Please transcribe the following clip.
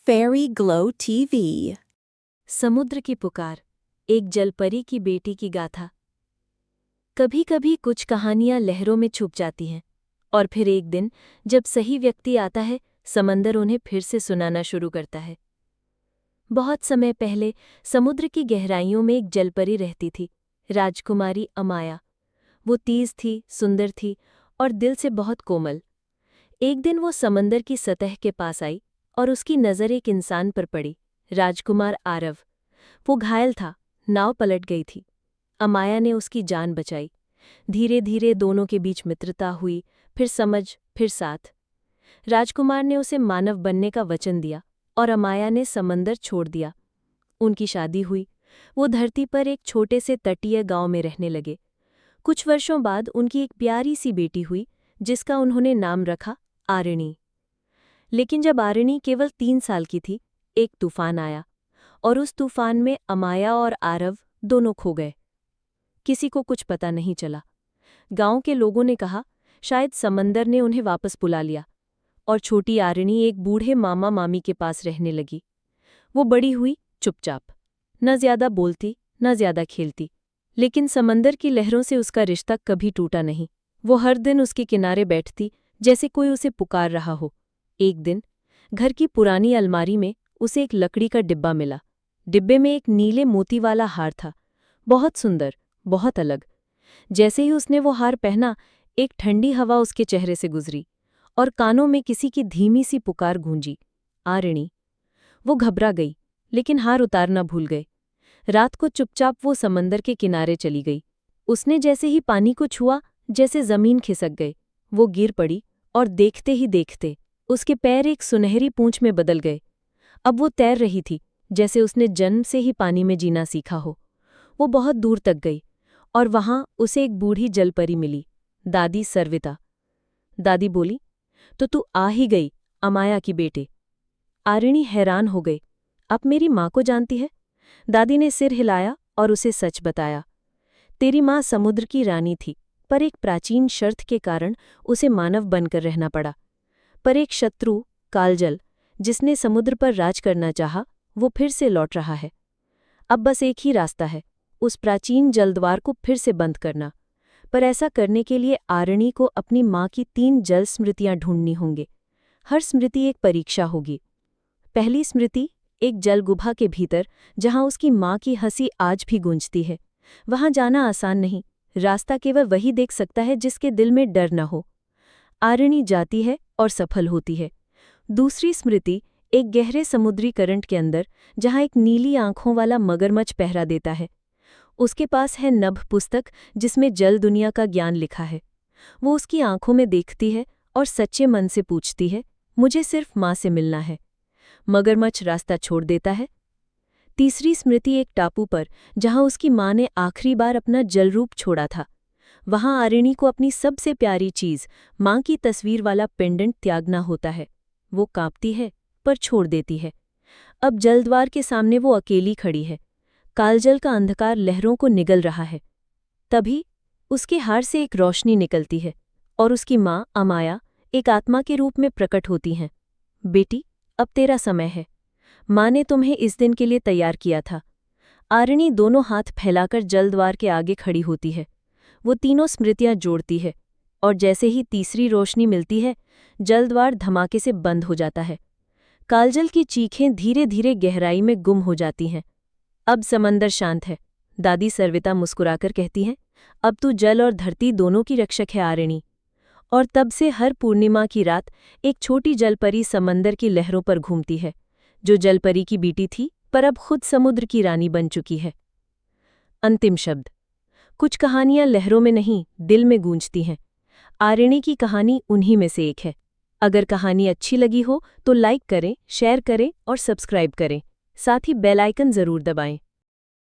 Fairy Glow TV. समुद्र की पुकार, एक जलपरी की बेटी की गाथा। कभी कभी कुछ कहानियां लहरों में छुप जाती हैं और फिर एक दिन जब सही व्यक्ति आता है, समंदर उन्हें फिर से सुनाना शुरू करता है। बहुत समय पहले समुद्र की गहराइयों में एक जलपरी रहती थी, राजकुमारी अमाया। वो तेज थी, सुंदर थी और दिल से बहुत कोमल। एक दिन वो समंदर की सतह के पास आई और उसकी नज़र एक इंसान पर पड़ी, राजकुमार आरव। वो घायल था, नाव पलट गई थी। अमाया ने उसकी जान बचाई। धीरे धीरे दोनों के बीच मित्रता हुई, फिर समझ, फिर साथ। राजकुमार ने उसे मानव बनने का वचन दिया और अमाया ने समंदर छोड़ दिया। उनकी शादी हुई। वो धरती पर एक छोटे से तटीय गांव में रहने लगे। कुछ वर्षों बाद उनकी एक प्यारी सी बेटी हुई, जिसका उन्होंने नाम रखा आरिणी। लेकिन जब आरिणी केवल 3 साल की थी, एक तूफान आया और उस तूफान में अमाया और आरव दोनों खो गए। किसी को कुछ पता नहीं चला। गांव के लोगों ने कहा, शायद समंदर ने उन्हें वापस बुला लिया। और छोटी आरिणी एक बूढ़े मामा मामी के पास रहने लगी। वो बड़ी हुई, चुपचाप, न ज्यादा बोलती, न ज्यादा खेलती। लेकिन समंदर की लहरों से उसका रिश्ता कभी टूटा नहीं। वो हर दिन उसके किनारे बैठती, जैसे कोई उसे पुकार रहा हो। एक दिन घर की पुरानी अलमारी में उसे एक लकड़ी का डिब्बा मिला। डिब्बे में एक नीले मोती वाला हार था, बहुत सुंदर, बहुत अलग। जैसे ही उसने वो हार पहना, एक ठंडी हवा उसके चेहरे से गुजरी और कानों में किसी की धीमी सी पुकार गूंजी, आरिणी। वो घबरा गई, लेकिन हार उतारना भूल गए। रात को चुपचाप वो समंदर के किनारे चली गई। उसने जैसे ही पानी को छुआ, जैसे जमीन खिसक गई। वो गिर पड़ी और देखते ही देखते उसके पैर एक सुनहरी पूंछ में बदल गए। अब वो तैर रही थी, जैसे उसने जन्म से ही पानी में जीना सीखा हो। वो बहुत दूर तक गई और वहां उसे एक बूढ़ी जलपरी मिली, दादी सर्विता। दादी बोली, तो तू आ ही गई, अमाया की बेटे। आरिणी हैरान हो गई, अब मेरी माँ को जानती है? दादी ने सिर हिलाया और उसे सच बताया। तेरी माँ समुद्र की रानी थी, पर एक प्राचीन शर्त के कारण उसे मानव बनकर रहना पड़ा। पर एक शत्रु, कालजल, जिसने समुद्र पर राज करना चाहा, वो फिर से लौट रहा है। अब बस एक ही रास्ता है, उस प्राचीन जलद्वार को फिर से बंद करना। पर ऐसा करने के लिए आरिणी को अपनी माँ की 3 जल स्मृतियाँ ढूंढनी होंगी। हर स्मृति एक परीक्षा होगी। पहली स्मृति, एक जलगुफा के भीतर, जहाँ उसकी माँ की हंसी आज भी गूंजती है। वहाँ जाना आसान नहीं, रास्ता केवल वही देख सकता है जिसके दिल में डर न हो। आरिणी जाती है और सफल होती है। दूसरी स्मृति, एक गहरे समुद्री करंट के अंदर, जहाँ एक नीली आंखों वाला मगरमच्छ पहरा देता है। उसके पास है नभ पुस्तक, जिसमें जल दुनिया का ज्ञान लिखा है। वो उसकी आंखों में देखती है और सच्चे मन से पूछती है, मुझे सिर्फ माँ से मिलना है। मगरमच्छ रास्ता छोड़ देता है। तीसरी स्मृति, एक टापू पर, जहाँ उसकी माँ ने आखिरी बार अपना जलरूप छोड़ा था। वहाँ आरिणी को अपनी सबसे प्यारी चीज़, माँ की तस्वीर वाला पेंडेंट त्यागना होता है। वो कांपती है, पर छोड़ देती है। अब जलद्वार के सामने वो अकेली खड़ी है। कालजल का अंधकार लहरों को निगल रहा है। तभी उसके हार से एक रोशनी निकलती है और उसकी माँ अमाया एक आत्मा के रूप में प्रकट होती हैं। बेटी, अब तेरा समय है। माँ ने तुम्हें इस दिन के लिए तैयार किया था। आरिणी दोनों हाथ फैलाकर जलद्वार के आगे खड़ी होती है। वो तीनों स्मृतियां जोड़ती है और जैसे ही तीसरी रोशनी मिलती है, जलद्वार धमाके से बंद हो जाता है। कालजल की चीखें धीरे धीरे गहराई में गुम हो जाती हैं। अब समंदर शांत है। दादी सर्विता मुस्कुराकर कहती हैं, अब तू जल और धरती दोनों की रक्षक है आरिणी। और तब से हर पूर्णिमा की रात एक छोटी जलपरी समंदर की लहरों पर घूमती है, जो जलपरी की बेटी थी, पर अब खुद समुद्र की रानी बन चुकी है। अंतिम शब्द, कुछ कहानियां लहरों में नहीं, दिल में गूंजती हैं। आरिणी की कहानी उन्हीं में से एक है। अगर कहानी अच्छी लगी हो तो लाइक करें, शेयर करें और सब्सक्राइब करें। साथ ही बेल आइकन जरूर दबाएं।